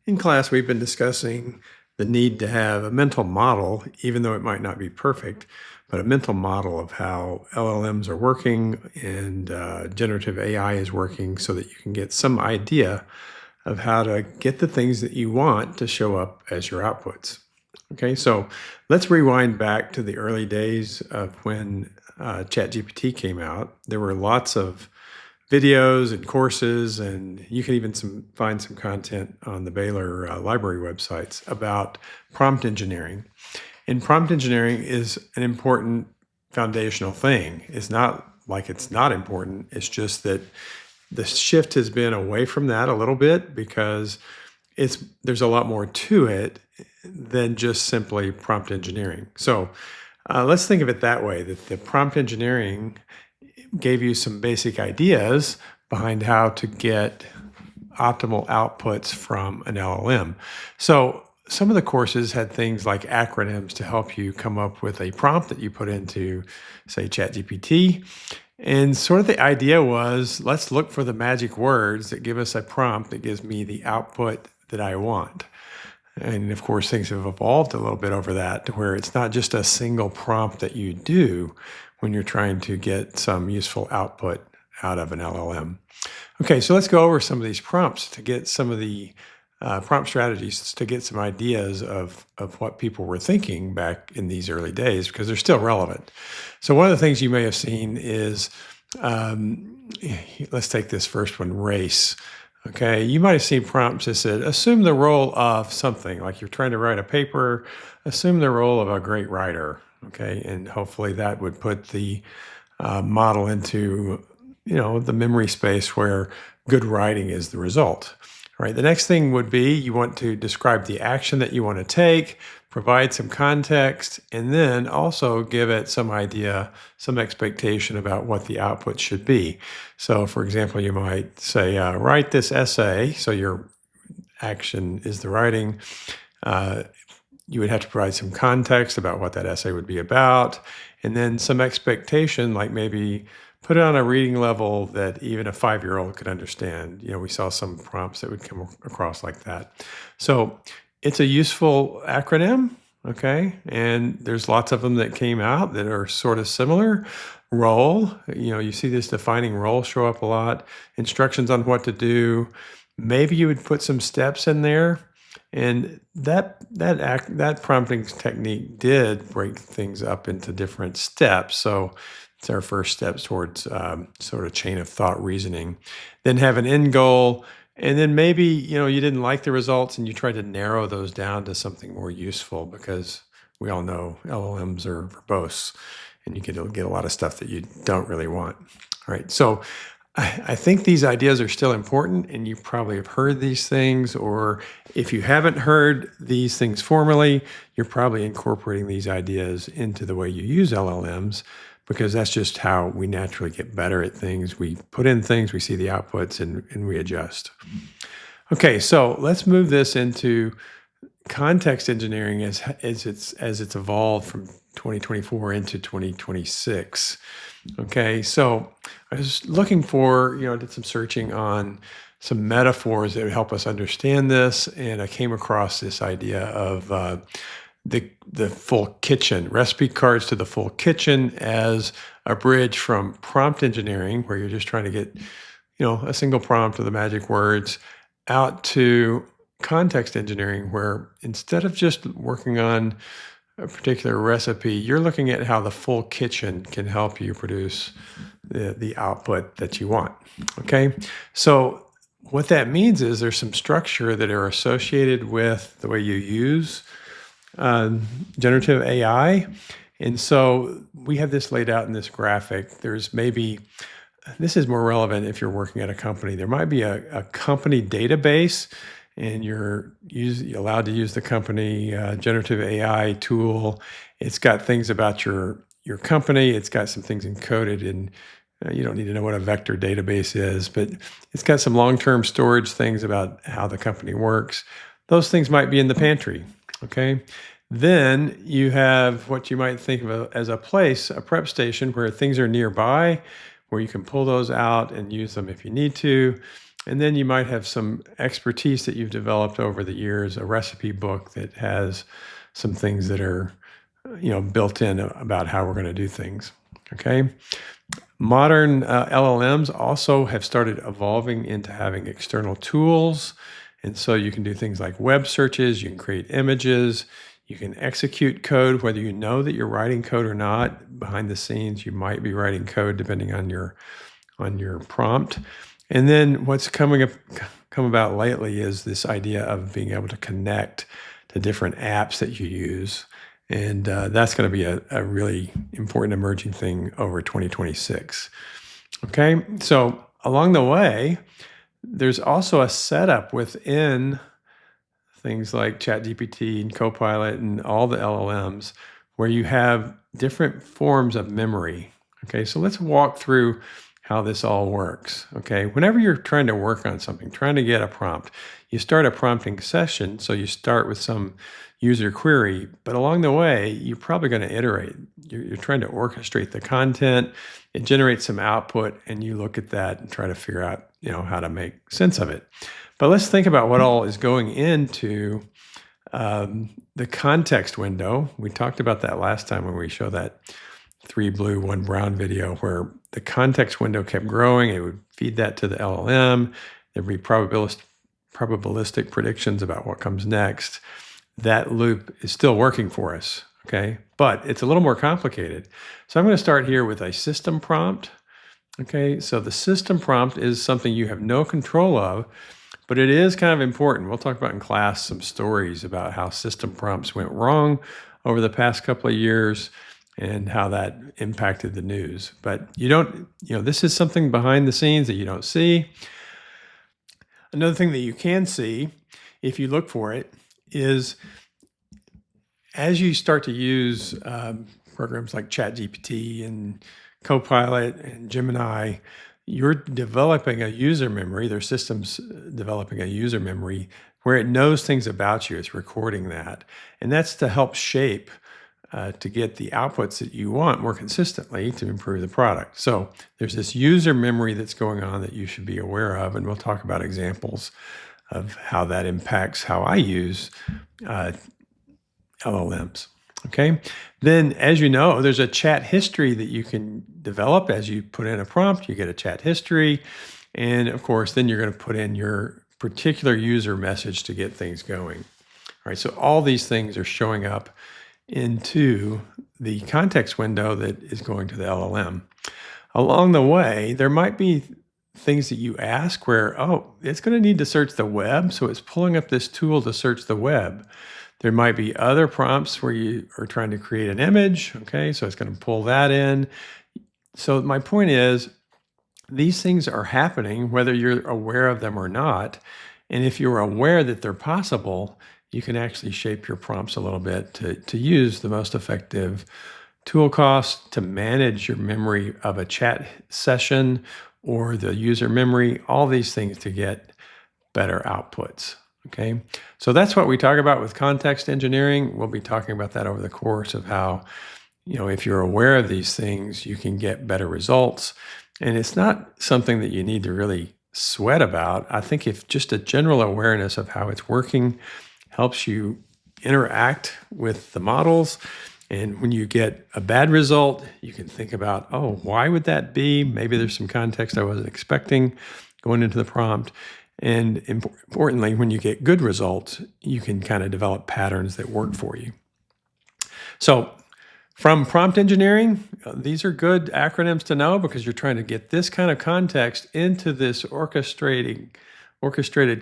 In class, we've been discussing the need to have a mental model, even though it might not be perfect, but a mental model of how LLMs are working and generative AI is working so that you can get some idea of how to get the things that you want to show up as your outputs. Okay, so let's rewind back to the early days of when ChatGPT came out. There were lots of videos and courses, and you can even find some content on the Baylor library websites about prompt engineering. And prompt engineering is an important foundational thing. It's not like it's not important. It's just that the shift has been away from that a little bit because there's a lot more to it than just simply prompt engineering. So let's think of it that way, that the prompt engineering gave you some basic ideas behind how to get optimal outputs from an LLM. So some of the courses had things like acronyms to help you come up with a prompt that you put into, say, ChatGPT. And sort of the idea was, let's look for the magic words that give us a prompt that gives me the output that I want. And of course, things have evolved a little bit over that to where it's not just a single prompt that you do when you're trying to get some useful output out of an LLM. Okay, so let's go over some of these prompts to get some of the prompt strategies to get some ideas of what people were thinking back in these early days, because they're still relevant. So one of the things you may have seen is, let's take this first one, race. Okay, you might have seen prompts that said, assume the role of something, like you're trying to write a paper, assume the role of a great writer. Okay, and hopefully that would put the model into, the memory space where good writing is the result. All right, the next thing would be you want to describe the action that you want to take, provide some context, and then also give it some idea, some expectation about what the output should be. So for example, you might say, write this essay. So your action is the writing. You would have to provide some context about what that essay would be about, and then some expectation, like maybe put it on a reading level that even a 5-year-old could understand. We saw some prompts that would come across like that. So it's a useful acronym, okay? And there's lots of them that came out that are sort of similar. Role, you see this defining role show up a lot. Instructions on what to do. Maybe you would put some steps in there. And that prompting technique did break things up into different steps. So it's our first steps towards sort of chain of thought reasoning. Then have an end goal. And then maybe, you didn't like the results and you tried to narrow those down to something more useful, because we all know LLMs are verbose and you get a lot of stuff that you don't really want. All right. So I think these ideas are still important, and you probably have heard these things, or if you haven't heard these things formally, you're probably incorporating these ideas into the way you use LLMs, because that's just how we naturally get better at things. We put in things, we see the outputs, and we adjust. Okay, so let's move this into context engineering as it's evolved from 2024 into 2026. Okay, so I was looking for, did some searching on some metaphors that would help us understand this, and I came across this idea of the full kitchen, recipe cards to the full kitchen as a bridge from prompt engineering, where you're just trying to get, a single prompt with the magic words, out to context engineering, where instead of just working on a particular recipe, you're looking at how the full kitchen can help you produce the output that you want. Okay, so what that means is there's some structure that are associated with the way you use generative AI. And so we have this laid out in this graphic. This is more relevant if you're working at a company. There might be a company database, and you're allowed to use the company generative AI tool. It's got things about your company. It's got some things encoded in, you don't need to know what a vector database is, but it's got some long-term storage things about how the company works. Those things might be in the pantry, okay? Then you have what you might think of as a prep station, where things are nearby, where you can pull those out and use them if you need to. And then you might have some expertise that you've developed over the years, a recipe book that has some things that are, built in about how we're going to do things. Okay. Modern LLMs also have started evolving into having external tools. And so you can do things like web searches, you can create images, you can execute code, whether you know that you're writing code or not. Behind the scenes, you might be writing code depending on your prompt. And then what's come about lately is this idea of being able to connect to different apps that you use. And that's going to be a really important emerging thing over 2026. Okay, so along the way, there's also a setup within things like ChatGPT and Copilot and all the LLMs where you have different forms of memory. Okay, so let's walk through how this all works. Okay, whenever you're trying to work on something, trying to get a prompt, you start a prompting session. So you start with some user query, but along the way, you're probably going to iterate. You're trying to orchestrate the content. It generates some output, and you look at that and try to figure out, how to make sense of it. But let's think about what all is going into the context window. We talked about that last time when we showed that 3 blue, 1 brown video where the context window kept growing. It would feed that to the LLM. There'd be probabilistic predictions about what comes next. That loop is still working for us, okay? But it's a little more complicated. So I'm going to start here with a system prompt. Okay, so the system prompt is something you have no control of, but it is kind of important. We'll talk about in class some stories about how system prompts went wrong over the past couple of years and how that impacted the news. But this is something behind the scenes that you don't see. Another thing that you can see, if you look for it, is as you start to use programs like ChatGPT and Copilot and Gemini, you're developing a user memory. Their system's developing a user memory where it knows things about you. It's recording that. And that's to help shape, to get the outputs that you want more consistently to improve the product. So there's this user memory that's going on that you should be aware of. And we'll talk about examples of how that impacts how I use LLMs. Okay. Then, as you know, there's a chat history that you can develop as you put in a prompt. You get a chat history. And of course, then you're going to put in your particular user message to get things going. All right. So all these things are showing up into the context window that is going to the LLM. Along the way, there might be things that you ask where, it's going to need to search the web. So it's pulling up this tool to search the web. There might be other prompts where you are trying to create an image. Okay, so it's going to pull that in. So my point is, these things are happening whether you're aware of them or not. And if you're aware that they're possible, you can actually shape your prompts a little bit to use the most effective tool cost to manage your memory of a chat session or the user memory, all these things to get better outputs. Okay, so that's what we talk about with context engineering. We'll be talking about that over the course of how, if you're aware of these things, you can get better results. And it's not something that you need to really sweat about. I think if just a general awareness of how it's working helps you interact with the models. And when you get a bad result, you can think about, why would that be? Maybe there's some context I wasn't expecting going into the prompt. And importantly, when you get good results, you can kind of develop patterns that work for you. So from prompt engineering, these are good acronyms to know because you're trying to get this kind of context into this orchestrated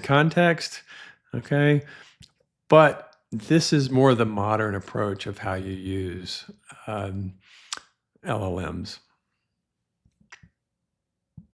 context, okay? But this is more the modern approach of how you use LLMs.